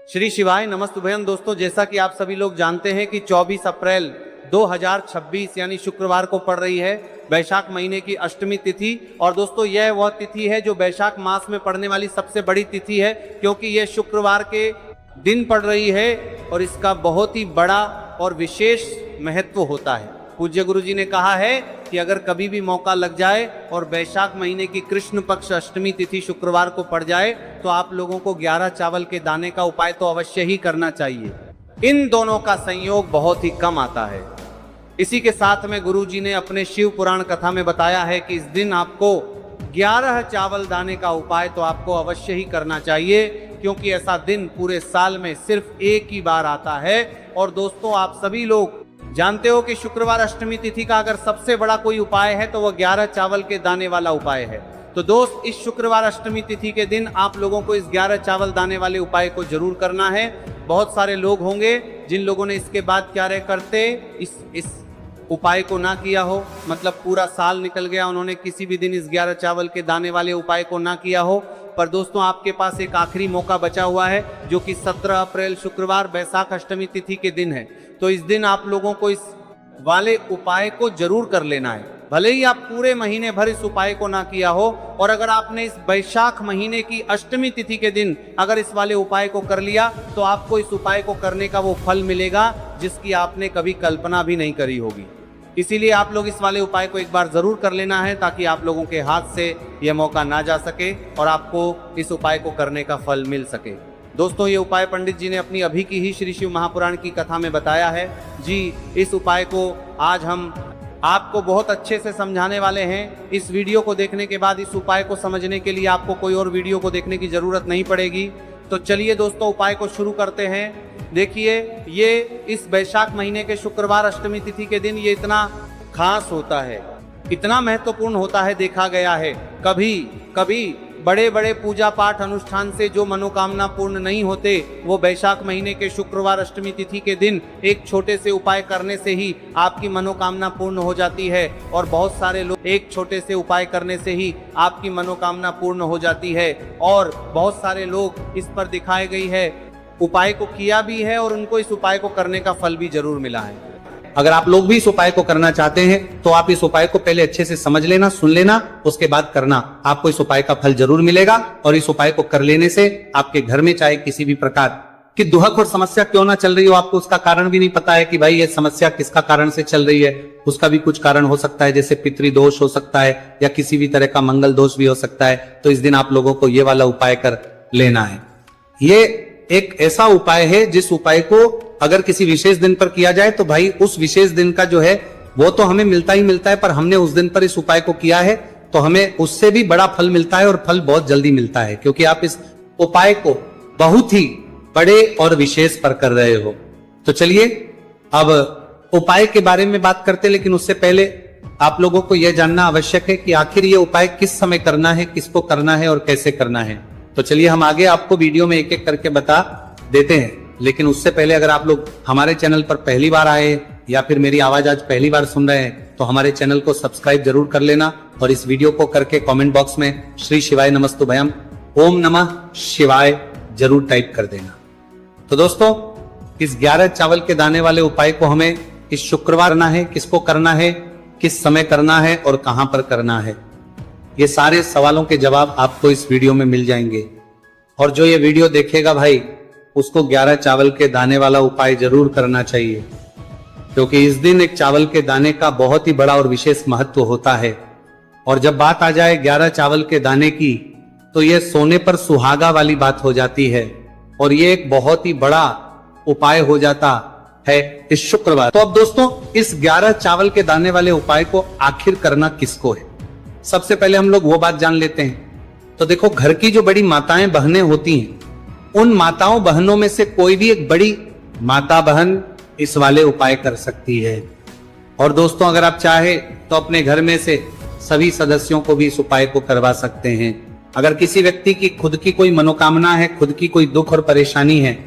श्री शिवाय नमस्तुभयम। दोस्तों, जैसा कि आप सभी लोग जानते हैं कि 24 अप्रैल 2026 यानी शुक्रवार को पड़ रही है वैशाख महीने की अष्टमी तिथि। और दोस्तों, यह वह तिथि है जो वैशाख मास में पड़ने वाली सबसे बड़ी तिथि है, क्योंकि यह शुक्रवार के दिन पड़ रही है और इसका बहुत ही बड़ा और विशेष महत्व होता है। पूज्य गुरु जी ने कहा है कि अगर कभी भी मौका लग जाए और वैशाख महीने की कृष्ण पक्ष अष्टमी तिथि शुक्रवार को पड़ जाए तो आप लोगों को 11 चावल के दाने का उपाय तो अवश्य ही करना चाहिए। इन दोनों का संयोग बहुत ही कम आता है। इसी के साथ में गुरु जी ने अपने शिव पुराण कथा में बताया है कि इस दिन आपको 11 चावल दाने का उपाय तो आपको अवश्य ही करना चाहिए, क्योंकि ऐसा दिन पूरे साल में सिर्फ एक ही बार आता है। और दोस्तों, आप सभी लोग जानते हो कि शुक्रवार अष्टमी तिथि का अगर सबसे बड़ा कोई उपाय है तो वह 11 चावल के दाने वाला उपाय है। तो दोस्त, इस शुक्रवार अष्टमी तिथि के दिन आप लोगों को इस 11 चावल दाने वाले उपाय को जरूर करना है। बहुत सारे लोग होंगे जिन लोगों ने इसके बाद क्या करते इस उपाय को ना किया हो, मतलब पूरा साल निकल गया, उन्होंने किसी भी दिन इस 11 चावल के दाने वाले उपाय को ना किया हो। पर दोस्तों, आपके पास एक आखिरी मौका बचा हुआ है जो कि 17 अप्रैल शुक्रवार वैशाख अष्टमी तिथि के दिन है। तो इस दिन आप लोगों को इस वाले उपाय को जरूर कर लेना है, भले ही आप पूरे महीने भर इस उपाय को ना किया हो। और अगर आपने इस वैशाख महीने की अष्टमी तिथि के दिन अगर इस वाले उपाय को कर लिया तो आपको इस उपाय को करने का वो फल मिलेगा जिसकी आपने कभी कल्पना भी नहीं करी होगी। इसीलिए आप लोग इस वाले उपाय को एक बार जरूर कर लेना है, ताकि आप लोगों के हाथ से यह मौका ना जा सके और आपको इस उपाय को करने का फल मिल सके। दोस्तों, ये उपाय पंडित जी ने अपनी अभी की ही श्री शिव महापुराण की कथा में बताया है जी। इस उपाय को आज हम आपको बहुत अच्छे से समझाने वाले हैं। इस वीडियो को देखने के बाद इस उपाय को समझने के लिए आपको कोई और वीडियो को देखने की जरूरत नहीं पड़ेगी। तो चलिए दोस्तों, उपाय को शुरू करते हैं। देखिए, ये इस वैशाख महीने के शुक्रवार अष्टमी तिथि के दिन ये इतना खास होता है, इतना महत्वपूर्ण होता है, देखा गया है कभी कभी बड़े बड़े पूजा पाठ अनुष्ठान से जो मनोकामना पूर्ण नहीं होते, वो वैशाख महीने के शुक्रवार अष्टमी तिथि के दिन एक छोटे से उपाय करने से ही आपकी मनोकामना पूर्ण हो जाती है। और बहुत सारे लोग एक छोटे से उपाय करने से ही आपकी मनोकामना पूर्ण हो जाती है। और बहुत सारे लोग इस पर दिखाई गई है उपाय को किया भी है और उनको इस उपाय को करने का फल भी जरूर मिला है। अगर आप लोग भी इस उपाय को करना चाहते हैं तो आप इस उपाय को पहले अच्छे से समझ लेना, सुन लेना, उसके बाद करना। आपको इस उपाय का फल जरूर मिलेगा। और इस उपाय को कर लेने से आपके घर में चाहे किसी भी प्रकार की दुहक और समस्या क्यों ना चल रही हो, आपको उसका कारण भी नहीं पता है कि भाई ये समस्या किसका कारण से चल रही है, उसका भी कुछ कारण हो सकता है, जैसे पितृदोष हो सकता है या किसी भी तरह का मंगल दोष भी हो सकता है। तो इस दिन आप लोगों को ये वाला उपाय कर लेना है। ये एक ऐसा उपाय है जिस उपाय को अगर किसी विशेष दिन पर किया जाए तो भाई उस विशेष दिन का जो है वो तो हमें मिलता ही मिलता है, पर हमने उस दिन पर इस उपाय को किया है तो हमें उससे भी बड़ा फल मिलता है और फल बहुत जल्दी मिलता है, क्योंकि आप इस उपाय को बहुत ही बड़े और विशेष पर कर रहे हो। तो चलिए अब उपाय के बारे में बात करते, लेकिन उससे पहले आप लोगों को यह जानना आवश्यक है कि आखिर ये उपाय किस समय करना है, किसको करना है और कैसे करना है। तो चलिए हम आगे आपको वीडियो में एक एक करके बता देते हैं। लेकिन उससे पहले अगर आप लोग हमारे चैनल पर पहली बार आए या फिर मेरी आवाज आज पहली बार सुन रहे हैं तो हमारे चैनल को सब्सक्राइब जरूर कर लेना और इस वीडियो को करके कमेंट बॉक्स में श्री शिवाय नमस्तुभयम ओम नमः शिवाय जरूर टाइप कर देना। तो दोस्तों, इस 11 चावल के दाने वाले उपाय को हमें इस शुक्रवार करना है, किसको करना है, किस समय करना है और कहां पर करना है, ये सारे सवालों के जवाब आपको इस वीडियो में मिल जाएंगे। और जो ये वीडियो देखेगा भाई उसको 11 चावल के दाने वाला उपाय जरूर करना चाहिए, क्योंकि इस दिन एक चावल के दाने का बहुत ही बड़ा और विशेष महत्व होता है। और जब बात आ जाए 11 चावल के दाने की तो यह सोने पर सुहागा वाली बात हो जाती है और ये एक बहुत ही बड़ा उपाय हो जाता है इस शुक्रवार। तो अब दोस्तों, इस 11 चावल के दाने वाले उपाय को आखिर करना किसको है, सबसे पहले हम लोग वो बात जान लेते हैं। तो देखो, घर की जो बड़ी माताएं बहनें होती हैं, उन माताओं बहनों में से कोई भी एक बड़ी माता बहन इस वाले उपाय कर सकती है। और दोस्तों, अगर आप चाहे तो अपने घर में से सभी सदस्यों को भी इस उपाय को करवा सकते हैं। अगर किसी व्यक्ति की खुद की कोई मनोकामना है, खुद की कोई दुख और परेशानी है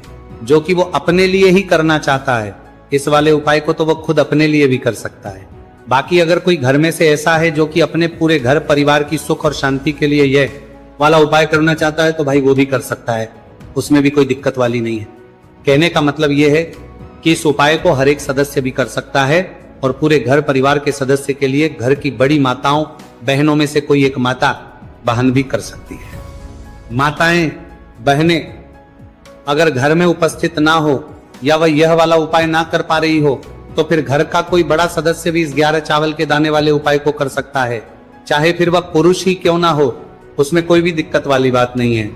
जो कि वो अपने लिए ही करना चाहता है, इस वाले उपाय को तो वो खुद अपने लिए भी कर सकता है। बाकी अगर कोई घर में से ऐसा है जो कि अपने पूरे घर परिवार की सुख और शांति के लिए यह वाला उपाय करना चाहता है तो भाई वो भी कर सकता है। उसमें भी कोई दिक्कत वाली नहीं है। कहने का मतलब यह है कि इस उपाय को हर एक सदस्य भी कर सकता है और पूरे घर परिवार के सदस्य के लिए घर की बड़ी माताओं बहनों में से कोई एक माता बहन भी कर सकती है। माताएं बहनें अगर घर में उपस्थित ना हो या वह यह वाला उपाय ना कर पा रही हो तो फिर घर का कोई बड़ा सदस्य भी इस 11 चावल के दाने वाले उपाय को कर सकता है, चाहे फिर वह पुरुष ही क्यों ना हो, उसमें कोई भी दिक्कत वाली बात नहीं है।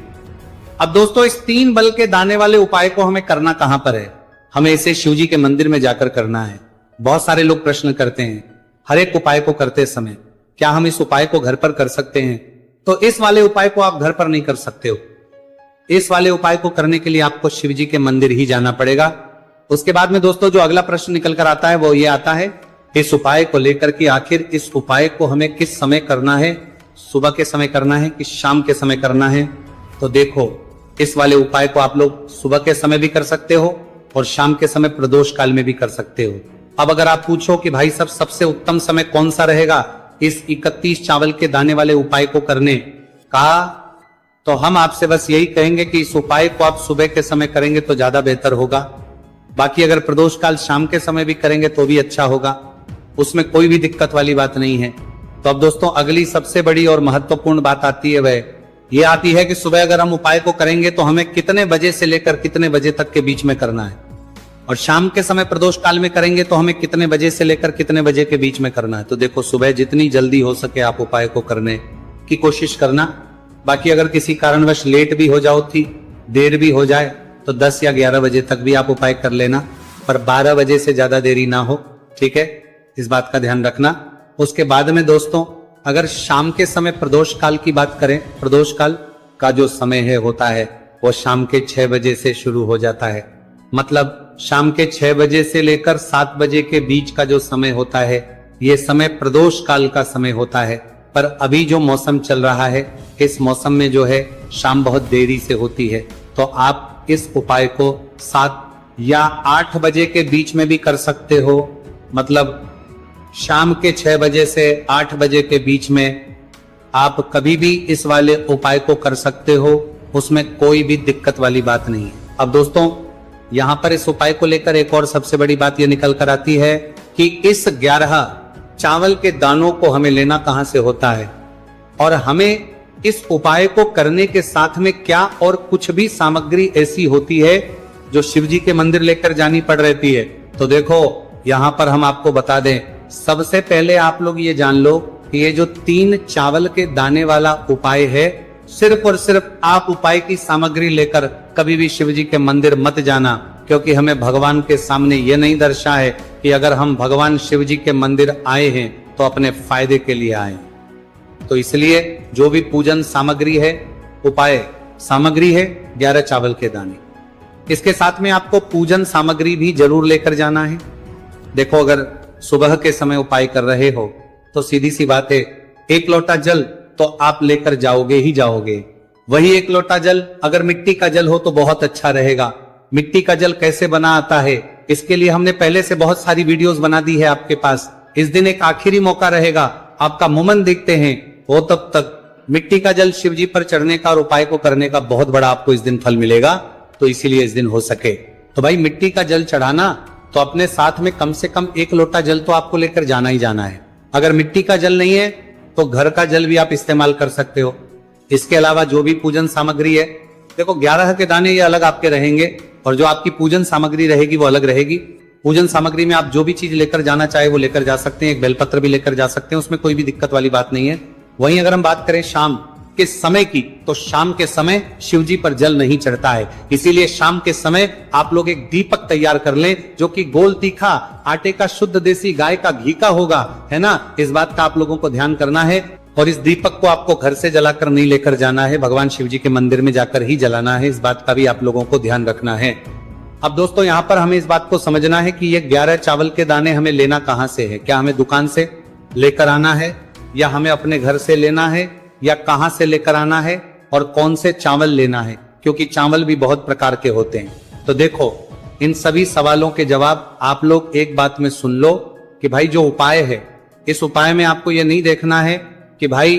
अब दोस्तों इस 3 बल के दाने वाले उपाय को हमें करना कहां पर है? हमें इसे शिव जी के मंदिर में जाकर करना है। बहुत सारे लोग प्रश्न करते हैं हर एक उपाय को करते समय क्या हम इस उपाय को घर पर कर सकते हैं? तो इस वाले उपाय को आप घर पर नहीं कर सकते हो। इस वाले उपाय को करने के लिए आपको शिव जी के मंदिर ही जाना पड़ेगा। उसके बाद में दोस्तों जो अगला प्रश्न निकल कर आता है वो ये आता है इस उपाय को लेकर कि आखिर इस उपाय को हमें किस समय करना है, सुबह के समय करना है कि शाम के समय करना है? तो देखो इस वाले उपाय को आप लोग सुबह के समय भी कर सकते हो और शाम के समय प्रदोष काल में भी कर सकते हो। अब अगर आप पूछो कि भाई सब सबसे उत्तम समय कौन सा रहेगा इस 31 चावल के दाने वाले उपाय को करने का, तो हम आपसे बस यही कहेंगे कि इस उपाय को आप सुबह के समय करेंगे तो ज्यादा बेहतर होगा। बाकी अगर प्रदोष काल शाम के समय भी करेंगे तो भी अच्छा होगा, उसमें कोई भी दिक्कत वाली बात नहीं है। तो अब दोस्तों अगली सबसे बड़ी और महत्वपूर्ण बात आती है, वह ये आती है कि सुबह अगर हम उपाय को करेंगे तो हमें कितने बजे से लेकर कितने बजे तक के बीच में करना है, और शाम के समय प्रदोष काल में करेंगे तो हमें कितने बजे से लेकर कितने बजे के बीच में करना है। तो देखो सुबह जितनी जल्दी हो सके आप उपाय को करने की कोशिश करना। बाकी अगर किसी कारणवश लेट भी हो जाओ थी, देर भी हो जाए तो 10 या 11 बजे तक भी आप उपाय कर लेना, पर 12 बजे से ज्यादा देरी ना हो, ठीक है, इस बात का ध्यान रखना। उसके बाद में दोस्तों अगर शाम के समय प्रदोष काल की बात करें, प्रदोष काल का जो समय है होता है वो शाम के 6 बजे से शुरू हो जाता है। मतलब शाम के 6 बजे से लेकर 7 बजे के बीच का जो समय होता है ये समय प्रदोष काल का समय होता है। पर अभी जो मौसम चल रहा है इस मौसम में जो है शाम बहुत देरी से होती है, तो आप इस उपाय को 7 या 8 बजे के बीच में भी कर सकते हो। मतलब शाम के 6 बजे से 8 बजे के बीच में आप कभी भी इस वाले उपाय को कर सकते हो, उसमें कोई भी दिक्कत वाली बात नहीं है। अब दोस्तों यहां पर इस उपाय को लेकर एक और सबसे बड़ी बात यह निकल कर आती है कि इस 11 चावल के दानों को हमें लेना कहां से होता है और हमें इस उपाय को करने के साथ में क्या और कुछ भी सामग्री ऐसी होती है जो शिव जी के मंदिर लेकर जानी पड़ रहती है। तो देखो यहां पर हम आपको बता दें, सबसे पहले आप लोग ये जान लो कि ये जो 3 चावल के दाने वाला उपाय है, सिर्फ और सिर्फ आप उपाय की सामग्री लेकर कभी भी शिव जी के मंदिर मत जाना, क्योंकि हमें भगवान के सामने ये नहीं दर्शा है कि अगर हम भगवान शिव जी के मंदिर आए हैं तो अपने फायदे के लिए आए। तो इसलिए जो भी पूजन सामग्री है, उपाय सामग्री है 11 चावल के दाने, इसके साथ में आपको पूजन सामग्री भी जरूर लेकर जाना है। देखो अगर सुबह के समय उपाय कर रहे हो तो सीधी सी बात है 1 लोटा जल तो आप लेकर जाओगे ही जाओगे। वही 1 लोटा जल अगर मिट्टी का जल हो तो बहुत अच्छा रहेगा। मिट्टी का जल कैसे बना आता है इसके लिए हमने पहले से बहुत सारी वीडियोस बना दी है आपके पास। इस दिन एक आखिरी मौका रहेगा, आपका मुमन देखते हैं, वो तब तक मिट्टी का जल शिव जी पर चढ़ने का और उपाय को करने का बहुत बड़ा आपको इस दिन फल मिलेगा। तो इसीलिए इस दिन हो सके तो भाई मिट्टी का जल चढ़ाना तो अपने साथ में कम से कम 1 लोटा जल तो आपको लेकर जाना ही जाना है। अगर मिट्टी का जल नहीं है तो घर का जल भी आप इस्तेमाल कर सकते हो। इसके अलावा जो भी पूजन सामग्री है, देखो 11 के दाने ये अलग आपके रहेंगे और जो आपकी पूजन सामग्री रहेगी वो अलग रहेगी। पूजन सामग्री में आप जो भी चीज लेकर जाना चाहे वो लेकर जा सकते हैं, एक बेलपत्र भी लेकर जा सकते हैं, उसमें कोई भी दिक्कत वाली बात नहीं है। वहीं अगर हम बात करें शाम के समय की, तो शाम के समय शिव जी पर जल नहीं चढ़ता है, इसीलिए शाम के समय आप लोग एक दीपक तैयार कर लें जो कि गोल तीखा आटे का शुद्ध देसी गाय का घी का होगा, है ना। इस बात का आप लोगों को ध्यान करना है और इस दीपक को आपको घर से जलाकर नहीं लेकर जाना है, भगवान शिव जी के मंदिर में जाकर ही जलाना है। इस बात का भी आप लोगों को ध्यान रखना है। अब दोस्तों यहाँ पर हमें इस बात को समझना है कि ये 11 चावल के दाने हमें लेना कहां से है। क्या हमें दुकान से लेकर आना है या हमें अपने घर से लेना है या कहां से लेकर आना है और कौन से चावल लेना है, क्योंकि चावल भी बहुत प्रकार के होते हैं। तो देखो इन सभी सवालों के जवाब आप लोग एक बात में सुन लो कि भाई जो उपाय है, इस उपाय में आपको ये नहीं देखना है कि भाई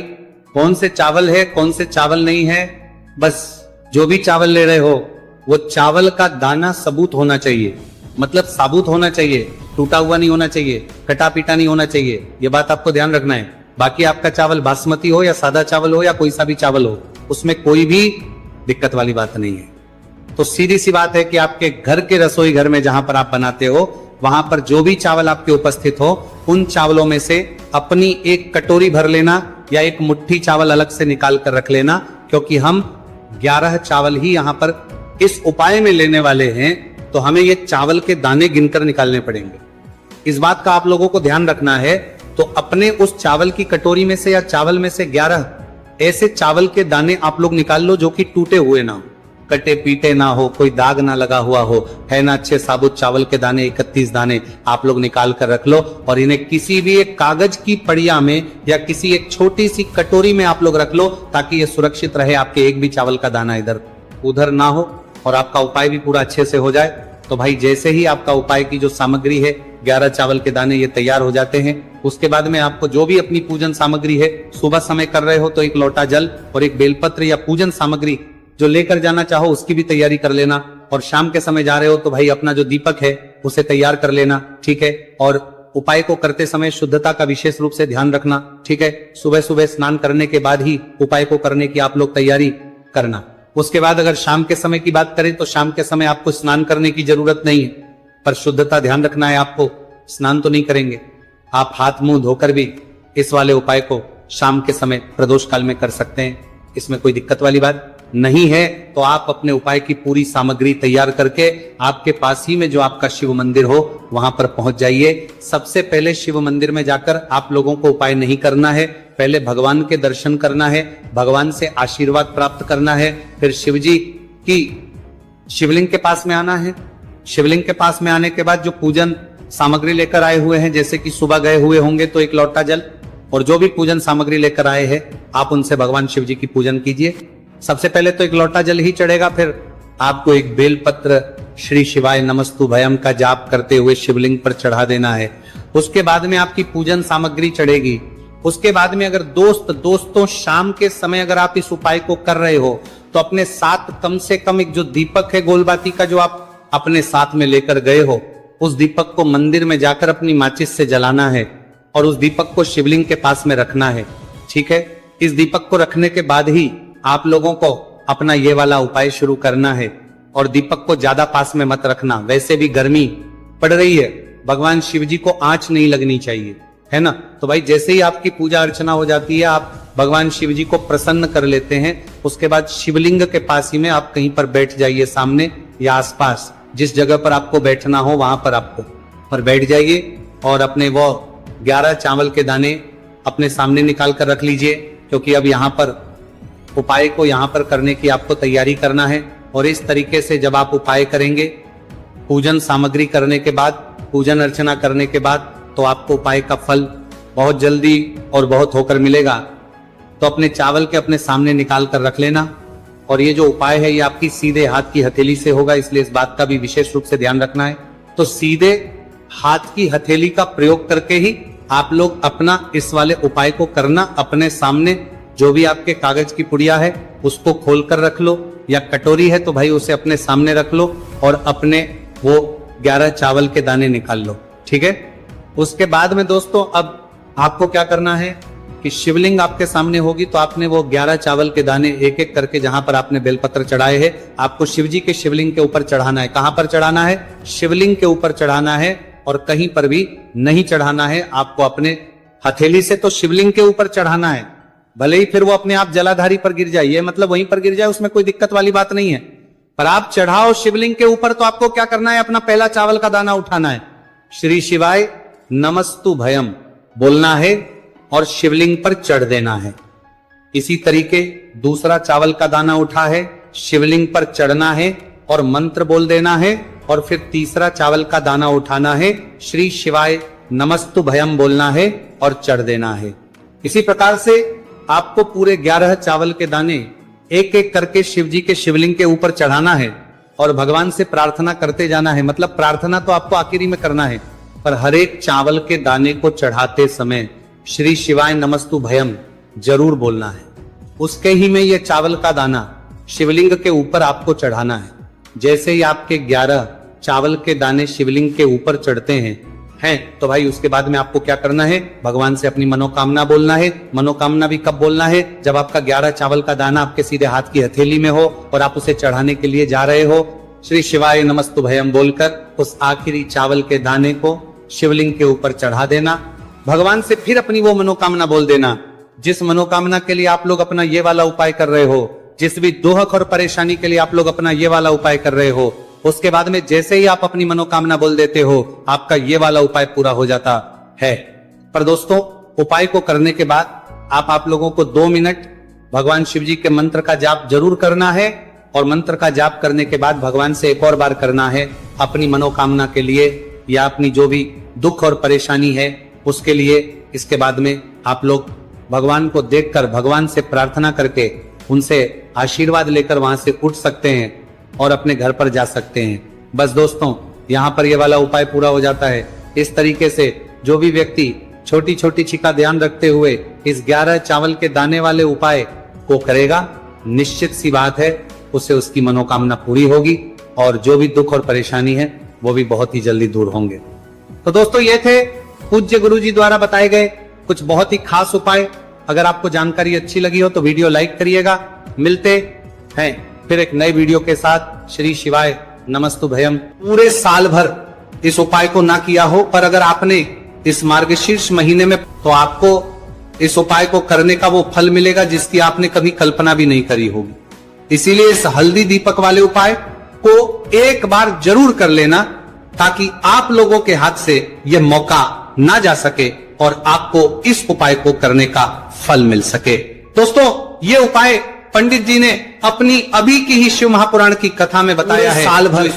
कौन से चावल है कौन से चावल नहीं है। बस जो भी चावल ले रहे हो वो चावल का दाना सबूत होना चाहिए, मतलब साबुत होना चाहिए, टूटा हुआ नहीं होना चाहिए, कटा पीटा नहीं होना चाहिए। ये बात आपको ध्यान रखना है। बाकी आपका चावल बासमती हो या सादा चावल हो या कोई सा भी चावल हो, उसमें कोई भी दिक्कत वाली बात नहीं है। तो सीधी सी बात है कि आपके घर के रसोई घर में जहां पर आप बनाते हो, वहां पर जो भी चावल आपके उपस्थित हो, उन चावलों में से अपनी एक कटोरी भर लेना या एक मुट्ठी चावल अलग से निकाल कर रख लेना, क्योंकि हम 11 चावल ही यहां पर इस उपाय में लेने वाले हैं, तो हमें ये चावल के दाने गिनकर निकालने पड़ेंगे। इस बात का आप लोगों को ध्यान रखना है। तो अपने उस चावल की कटोरी में से या चावल में से 11 ऐसे चावल के दाने आप लोग निकाल लो जो कि टूटे हुए ना हो, कटे पीटे ना हो, कोई दाग ना लगा हुआ हो, है ना, अच्छे साबुत चावल के दाने 31 दाने आप लोग निकाल कर रख लो और इन्हें किसी भी एक कागज की पड़िया में या किसी एक छोटी सी कटोरी में आप लोग रख लो, ताकि ये सुरक्षित रहे, आपके एक भी चावल का दाना इधर उधर ना हो और आपका उपाय भी पूरा अच्छे से हो जाए। तो भाई जैसे ही आपका उपाय की जो सामग्री है, 11 चावल के दाने ये तैयार हो जाते हैं, उसके बाद में आपको जो भी अपनी पूजन सामग्री है, सुबह समय कर रहे हो तो एक लोटा जल और एक बेलपत्र या पूजन सामग्री जो लेकर जाना चाहो उसकी भी तैयारी कर लेना। और शाम के समय जा रहे हो तो भाई अपना जो दीपक है उसे तैयार कर लेना, ठीक है। और उपाय को करते समय शुद्धता का विशेष रूप से ध्यान रखना, ठीक है। सुबह सुबह स्नान करने के बाद ही उपाय को करने की आप लोग तैयारी करना। उसके बाद अगर शाम के समय की बात करें तो शाम के समय आपको स्नान करने की जरूरत नहीं है, पर शुद्धता ध्यान रखना है आपको। स्नान तो नहीं करेंगे, आप हाथ मुंह धोकर भी इस वाले उपाय को शाम के समय प्रदोष काल में कर सकते हैं, इसमें कोई दिक्कत वाली बात नहीं है। तो आप अपने उपाय की पूरी सामग्री तैयार करके आपके पास ही में जो आपका शिव मंदिर हो वहां पर पहुंच जाइए। सबसे पहले शिव मंदिर में जाकर आप लोगों को उपाय नहीं करना है, पहले भगवान के दर्शन करना है, भगवान से आशीर्वाद प्राप्त करना है, फिर शिव जी की शिवलिंग के पास में आना है। शिवलिंग के पास में आने के बाद जो पूजन सामग्री लेकर आए हुए हैं, जैसे कि सुबह गए हुए होंगे तो एक लोटा जल और जो भी पूजन सामग्री लेकर आए हैं आप उनसे भगवान शिव जी की पूजन कीजिए। सबसे पहले तो एक लोटा जल ही चढ़ेगा, फिर आपको एक बेलपत्र श्री शिवाय नमस्तु भयम का जाप करते हुए शिवलिंग पर चढ़ा देना है। उसके बाद में आपकी पूजन सामग्री चढ़ेगी। उसके बाद में अगर दोस्तों शाम के समय अगर आप इस उपाय को कर रहे हो तो अपने साथ कम से कम एक जो दीपक है गोलबाती का जो आप अपने साथ में लेकर गए हो, उस दीपक को मंदिर में जाकर अपनी माचिस से जलाना है और उस दीपक को शिवलिंग के पास में रखना है, ठीक है। इस दीपक को रखने के बाद ही आप लोगों को अपना ये वाला उपाय शुरू करना है और दीपक को ज्यादा पास में मत रखना, वैसे भी गर्मी पड़ रही है, भगवान शिव जी को आंच नहीं लगनी चाहिए, है ना। तो भाई जैसे ही आपकी पूजा अर्चना हो जाती है, आप भगवान शिव जी को प्रसन्न कर लेते हैं, उसके बाद शिवलिंग के पास ही में आप कहीं पर बैठ जाइए, सामने या आसपास जिस जगह पर आपको बैठना हो वहां पर आपको पर बैठ जाइए और अपने वो 11 चावल के दाने अपने सामने निकाल कर रख लीजिए, क्योंकि अब यहाँ पर उपाय को यहाँ पर करने की आपको तैयारी करना है। और इस तरीके से जब आप उपाय करेंगे, पूजन सामग्री करने के बाद, पूजन अर्चना करने के बाद, तो आपको उपाय का फल बहुत जल्दी और बहुत होकर मिलेगा। तो अपने चावल के अपने सामने निकाल कर रख लेना। और ये जो उपाय है ये आपकी सीधे हाथ की हथेली से होगा, इसलिए इस बात का भी विशेष रूप से ध्यान रखना है। तो सीधे हाथ की हथेली का प्रयोग करके ही आप लोग अपना इस वाले उपाय को करना। अपने सामने जो भी आपके कागज की पुड़िया है उसको खोल कर रख लो, या कटोरी है तो भाई उसे अपने सामने रख लो और अपने वो 11 चावल के दाने निकाल लो, ठीक है। उसके बाद में दोस्तों अब आपको क्या करना है कि शिवलिंग आपके सामने होगी, तो आपने वो 11 चावल के दाने एक एक करके जहां पर आपने बेलपत्र चढ़ाए हैं आपको शिव जी के शिवलिंग के ऊपर चढ़ाना है। कहां पर चढ़ाना है? शिवलिंग के ऊपर चढ़ाना है और कहीं पर भी नहीं चढ़ाना है। आपको अपने हथेली से तो शिवलिंग के ऊपर चढ़ाना है, भले ही फिर वो अपने आप जलाधारी पर गिर जाए, मतलब वहीं पर गिर जाए, उसमें कोई दिक्कत वाली बात नहीं है। पर आप चढ़ाओ शिवलिंग के ऊपर तो आपको क्या करना है? अपना पहला चावल का दाना उठाना है, श्री शिवाय नमस्तु भयम बोलना है और शिवलिंग पर चढ़ देना है। इसी तरीके दूसरा चावल का दाना उठा है, शिवलिंग पर चढ़ना है और मंत्र बोल देना है। और फिर तीसरा चावल का दाना उठाना है, श्री शिवाय नमस्तु भयम बोलना है और चढ़ देना है। इसी प्रकार से आपको पूरे 11 चावल के दाने एक एक करके शिव जी के शिवलिंग के ऊपर चढ़ाना है और भगवान से प्रार्थना करते जाना है। मतलब प्रार्थना तो आपको आखिरी में करना है, पर हर एक चावल के दाने को चढ़ाते समय श्री शिवाय नमस्तु भयम जरूर बोलना है। उसके ही में ये चावल का दाना शिवलिंग के ऊपर आपको चढ़ाना है। जैसे ही आपके 11 चावल के दाने शिवलिंग के ऊपर चढ़ते हैं तो भाई उसके बाद में आपको क्या करना है, भगवान से अपनी मनोकामना बोलना है। मनोकामना भी कब बोलना है, जब आपका 11 चावल का दाना आपके सीधे हाथ की हथेली में हो और आप उसे चढ़ाने के लिए जा रहे हो। श्री शिवाय नमस्तुभयम बोलकर उस आखिरी चावल के दाने को शिवलिंग के ऊपर चढ़ा देना। भगवान से फिर अपनी वो मनोकामना बोल देना जिस मनोकामना के लिए आप लोग अपना ये वाला उपाय कर रहे हो, जिस भी दुख और परेशानी के लिए आप लोग अपना ये वाला उपाय कर रहे हो। उसके बाद में जैसे ही आप अपनी मनोकामना बोल देते हो, आपका ये वाला उपाय पूरा हो जाता है। पर दोस्तों, उपाय को करने के बाद आप लोगों को 2 मिनट भगवान शिव जी के मंत्र का जाप जरूर करना है। और मंत्र का जाप करने के बाद भगवान से एक और बार करना है अपनी मनोकामना के लिए या अपनी जो भी दुख और परेशानी है उसके लिए। इसके बाद में आप लोग भगवान को देखकर, भगवान से प्रार्थना करके, उनसे आशीर्वाद लेकर वहां से उठ सकते हैं और अपने घर पर जा सकते हैं। बस दोस्तों, यहाँ पर ये वाला उपाय पूरा हो जाता है। इस तरीके से जो भी व्यक्ति छोटी छोटी चीज का ध्यान रखते हुए इस 11 चावल के दाने वाले उपाय को करेगा, निश्चित सी बात है उससे उसकी मनोकामना पूरी होगी और जो भी दुख और परेशानी है वो भी बहुत ही जल्दी दूर होंगे। तो दोस्तों, ये थे पूज्य गुरु जी द्वारा बताए गए कुछ बहुत ही खास उपाय। अगर आपको जानकारी अच्छी लगी हो तो वीडियो लाइक करिएगा। मिलते हैं फिर एक नए वीडियो के साथ। श्री शिवाय नमस्तुभयम। पूरे साल भर इस उपाय को ना किया हो, पर अगर आपने इस मार्गशीर्ष महीने में, तो आपको इस उपाय को करने का वो फल मिलेगा जिसकी आपने कभी कल्पना भी नहीं करी होगी। इसीलिए इस हल्दी दीपक वाले उपाय को एक बार जरूर कर लेना ताकि आप लोगों के हाथ से यह मौका ना जा सके और आपको इस उपाय को करने का फल मिल सके। दोस्तों, ये उपाय पंडित जी ने अपनी अभी की ही शिव महापुराण की कथा में बताया है। साल भर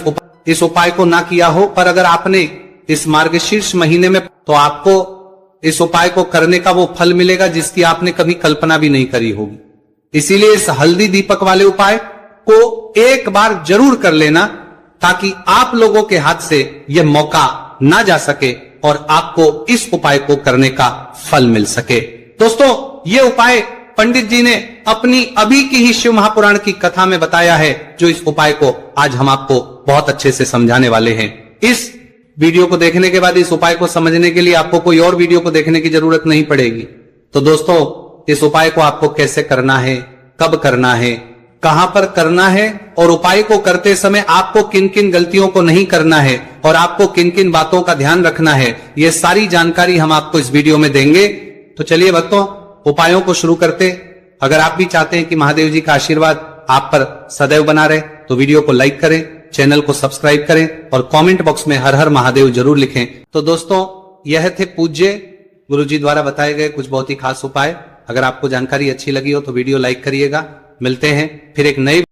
इस उपाय को ना किया हो, पर अगर आपने इस मार्गशीर्ष महीने में, तो आपको इस उपाय को करने का वो फल मिलेगा जिसकी आपने कभी कल्पना भी नहीं करी होगी। इसीलिए इस हल्दी दीपक वाले उपाय को एक बार जरूर कर लेना ताकि आप लोगों के हाथ से यह मौका ना जा सके और आपको इस उपाय को करने का फल मिल सके। दोस्तों, ये उपाय पंडित जी ने अपनी अभी की ही शिव महापुराण की कथा में बताया है, जो इस उपाय को आज हम आपको बहुत अच्छे से समझाने वाले हैं। इस वीडियो को देखने के बाद इस उपाय को समझने के लिए आपको कोई और वीडियो को देखने की जरूरत नहीं पड़ेगी। तो दोस्तों, इस उपाय को आपको कैसे करना है, कब करना है, कहां पर करना है और उपाय को करते समय आपको किन किन गलतियों को नहीं करना है और आपको किन किन बातों का ध्यान रखना है, ये सारी जानकारी हम आपको इस वीडियो में देंगे। तो चलिए भक्तों, उपायों को शुरू करते। अगर आप भी चाहते हैं कि महादेव जी का आशीर्वाद आप पर सदैव बना रहे तो वीडियो को लाइक करें, चैनल को सब्सक्राइब करें और कमेंट बॉक्स में हर हर महादेव जरूर लिखें। तो दोस्तों, यह थे पूज्य गुरु जी द्वारा बताए गए कुछ बहुत ही खास उपाय। अगर आपको जानकारी अच्छी लगी हो तो वीडियो लाइक करिएगा। मिलते हैं फिर एक नई